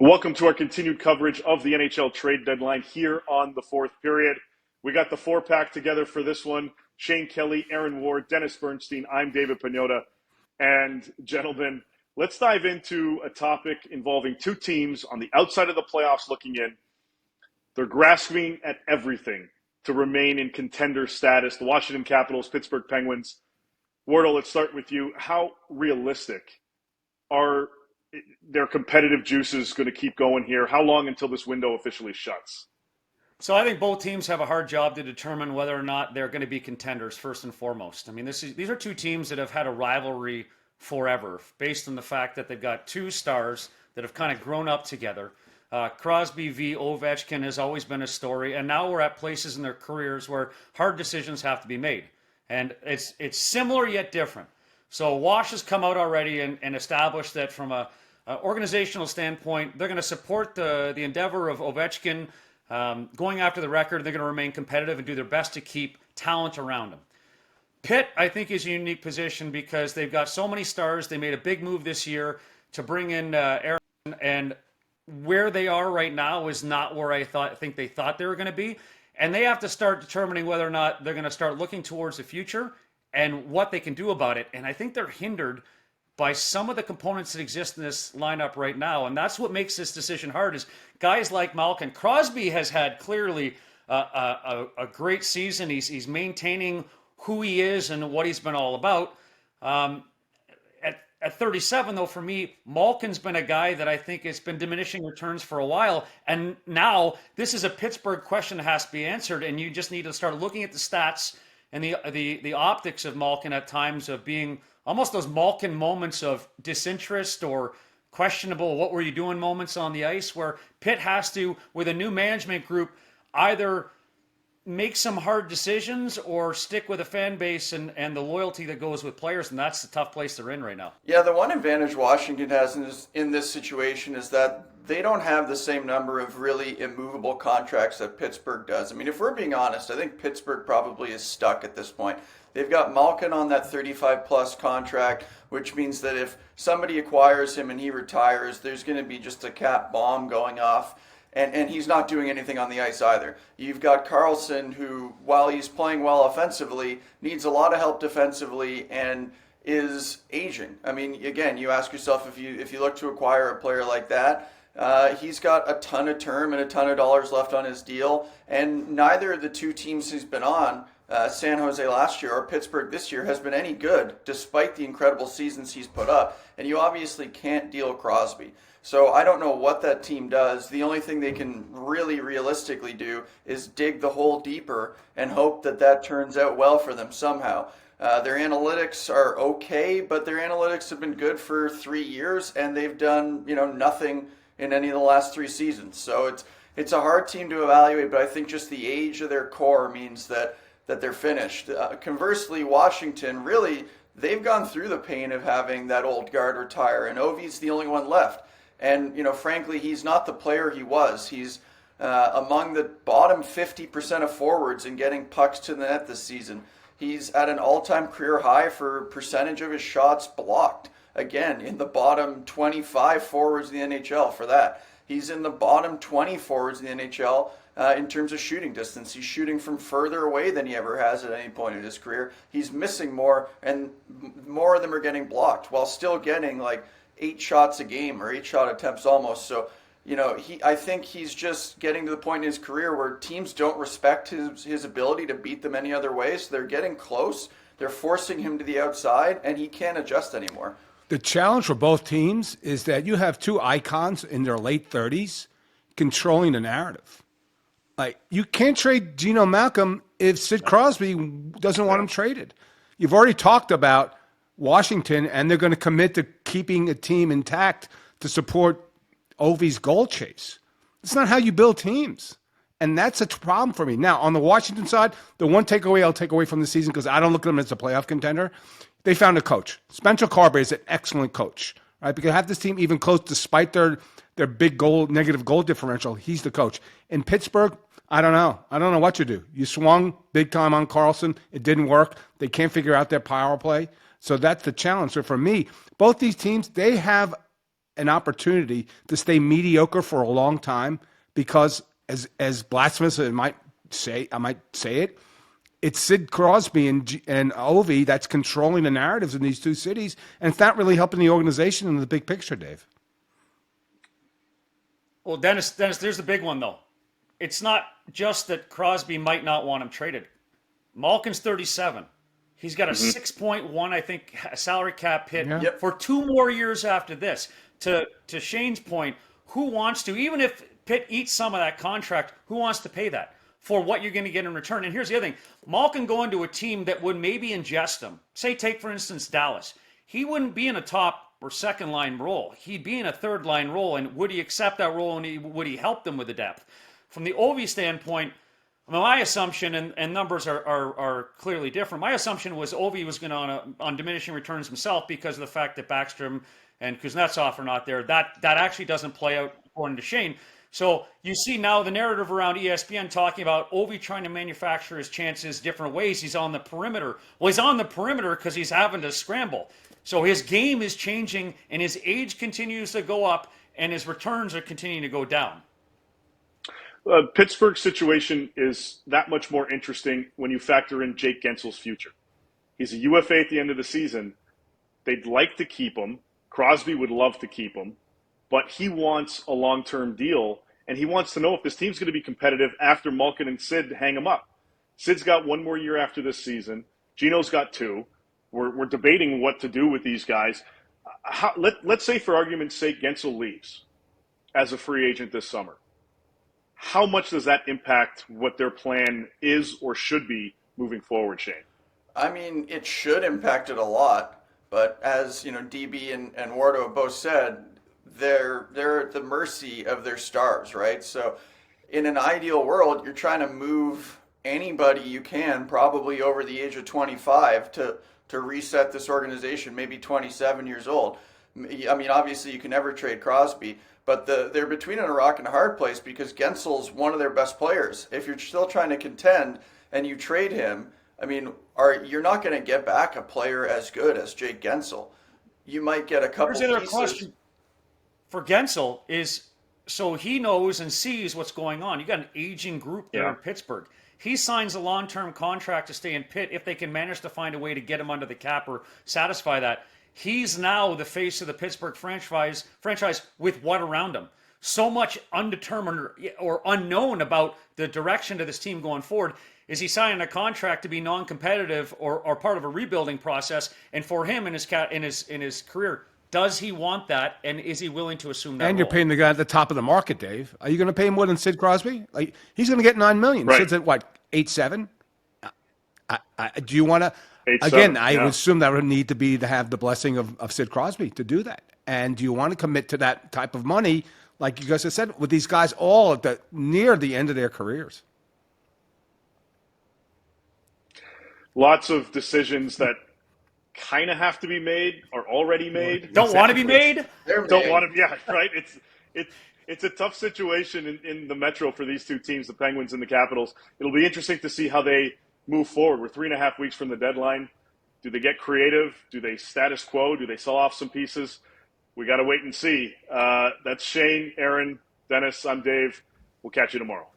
Welcome to our continued coverage of the NHL trade deadline here on the fourth period. We got the four-pack together for this one. Shane Kelly, Aaron Ward, Dennis Bernstein. I'm David Pagnotta. And gentlemen, let's dive into a topic involving two teams on the outside of the playoffs looking in. They're grasping at everything to remain in contender status. The Washington Capitals, Pittsburgh Penguins. Wardle, let's start with you. How realistic are their competitive juices going to keep going here? How long until this window officially shuts? So I think both teams have a hard job to determine whether or not they're going to be contenders first and foremost. I mean, these are two teams that have had a rivalry forever, based on the fact that they've got two stars that have kind of grown up together. Crosby v. Ovechkin has always been a story, and now we're at places in their careers where hard decisions have to be made, and it's similar yet different. So Wash has come out already and established that from a organizational standpoint, they're going to support the endeavor of Ovechkin going after the record. They're going to remain competitive and do their best to keep talent around him. Pitt, I think, is a unique position because they've got so many stars. They made a big move this year to bring in Aaron, and where they are right now is not where I think they thought they were going to be. And they have to start determining whether or not they're going to start looking towards the future and what they can do about it. And I think they're hindered by some of the components that exist in this lineup right now. And that's what makes this decision hard is guys like Malkin. Crosby has had clearly a great season. He's maintaining who he is and what he's been all about. At 37, though, for me, Malkin's been a guy that I think has been diminishing returns for a while. And now this is a Pittsburgh question that has to be answered. And you just need to start looking at the stats and the optics of Malkin at times of being almost those Malkin moments of disinterest or questionable, what were you doing moments on the ice, where Pitt has to, with a new management group, either make some hard decisions or stick with a fan base and the loyalty that goes with players, and that's the tough place they're in right now. Yeah, the one advantage Washington has in this situation is that they don't have the same number of really immovable contracts that Pittsburgh does. I mean, if we're being honest, I think Pittsburgh probably is stuck at this point. They've got Malkin on that 35-plus contract, which means that if somebody acquires him and he retires, there's going to be just a cap bomb going off. And he's not doing anything on the ice either. You've got Carlson, who, while he's playing well offensively, needs a lot of help defensively and is aging. I mean, again, you ask yourself if you look to acquire a player like that, he's got a ton of term and a ton of dollars left on his deal, and neither of the two teams he's been on, San Jose last year or Pittsburgh this year, has been any good, despite the incredible seasons he's put up. And you obviously can't deal Crosby. So I don't know what that team does. The only thing they can really realistically do is dig the hole deeper and hope that that turns out well for them somehow. Their analytics are okay, but their analytics have been good for 3 years, and they've done nothing in any of the last 3 seasons. So it's a hard team to evaluate, but I think just the age of their core means that they're finished. Conversely, Washington, really, they've gone through the pain of having that old guard retire, and Ovi's the only one left. And, frankly, he's not the player he was. He's among the bottom 50% of forwards in getting pucks to the net this season. He's at an all-time career high for percentage of his shots blocked. Again, in the bottom 25 forwards in the NHL for that. He's in the bottom 20 forwards in the NHL in terms of shooting distance. He's shooting from further away than he ever has at any point in his career. He's missing more, and more of them are getting blocked while still getting, 8 shots a game or 8 shot attempts almost. So, I think he's just getting to the point in his career where teams don't respect his ability to beat them any other way. So they're getting close. They're forcing him to the outside, and he can't adjust anymore. The challenge for both teams is that you have two icons in their late 30s controlling the narrative. You can't trade Geno Malcolm if Sid Crosby doesn't want him traded. You've already talked about Washington, and they're going to commit to keeping a team intact to support Ovi's goal chase. It's not how you build teams. And that's a problem for me. Now, on the Washington side, the one takeaway I'll take away from the season, because I don't look at them as a playoff contender, they found a coach. Spencer Carber is an excellent coach, right? Because have this team even close despite their big negative goal differential. He's the coach. In Pittsburgh, I don't know. I don't know what to do. You swung big time on Carlson. It didn't work. They can't figure out their power play. So that's the challenge. So for me, both these teams, they have an opportunity to stay mediocre for a long time because, as blasphemous as I might say it, it's Sid Crosby and Ovi that's controlling the narratives in these two cities, and it's not really helping the organization in the big picture, Dave. Well, Dennis, there's the big one, though. It's not just that Crosby might not want him traded. Malkin's 37. He's got a 6.1, I think, salary cap hit for 2 more years after this. To Shane's point, who wants to, even if Pitt eats some of that contract, who wants to pay that for what you're going to get in return? And here's the other thing. Malkin going to a team that would maybe ingest him. Say, take, for instance, Dallas. He wouldn't be in a top or second line role. He'd be in a third line role, and would he accept that role, and would he help them with the depth? From the Ovi standpoint, my assumption, and numbers are clearly different, my assumption was Ovi was going on diminishing returns himself because of the fact that Backstrom and Kuznetsov are not there. That actually doesn't play out according to Shane. So you see now the narrative around ESPN talking about Ovi trying to manufacture his chances different ways. He's on the perimeter. Well, he's on the perimeter because he's having to scramble. So his game is changing, and his age continues to go up, and his returns are continuing to go down. Pittsburgh's situation is that much more interesting when you factor in Jake Gensel's future. He's a UFA at the end of the season. They'd like to keep him. Crosby would love to keep him, but he wants a long-term deal, and he wants to know if this team's going to be competitive after Malkin and Sid hang him up. Sid's got 1 more year after this season. Gino's got 2. We're debating what to do with these guys. Let's say, for argument's sake, Gensel leaves as a free agent this summer. How much does that impact what their plan is or should be moving forward, Shane? I mean, it should impact it a lot, but as DB and Wardo have both said, they're at the mercy of their stars, right? So, in an ideal world, you're trying to move anybody you can, probably over the age of 25, to reset this organization, maybe 27 years old. I mean, obviously you can never trade Crosby, but they're between a rock and a hard place because Gensel's one of their best players. If you're still trying to contend and you trade him, I mean, you're not going to get back a player as good as Jake Gensel. You might get a couple Here's the other pieces. question for Gensel is, so he knows and sees what's going on. You got an aging group there in Pittsburgh. He signs a long-term contract to stay in Pitt if they can manage to find a way to get him under the cap or satisfy that. He's now the face of the Pittsburgh franchise with what around him? So much undetermined or unknown about the direction of this team going forward. Is he signing a contract to be non-competitive or part of a rebuilding process? And for him in his career, does he want that? And is he willing to assume that? And you're role? paying the guy at the top of the market, Dave. Are you going to pay more than Sid Crosby? Like, he's going to get $9 million. Right. Sid's at what, 8-7? Do you want to? 8-7, Again, I would assume that would need to have the blessing of Sid Crosby to do that. And do you want to commit to that type of money, like you guys have said, with these guys all near the end of their careers? Lots of decisions that kind of have to be made are already made. Don't want to be made? Don't want to. Yeah, right. It's a tough situation in the Metro for these two teams, the Penguins and the Capitals. It'll be interesting to see how they move forward. We're 3.5 weeks from the deadline. Do they get creative? Do they status quo? Do they sell off some pieces? We got to wait and see. That's Shane, Aaron, Dennis. I'm Dave. We'll catch you tomorrow.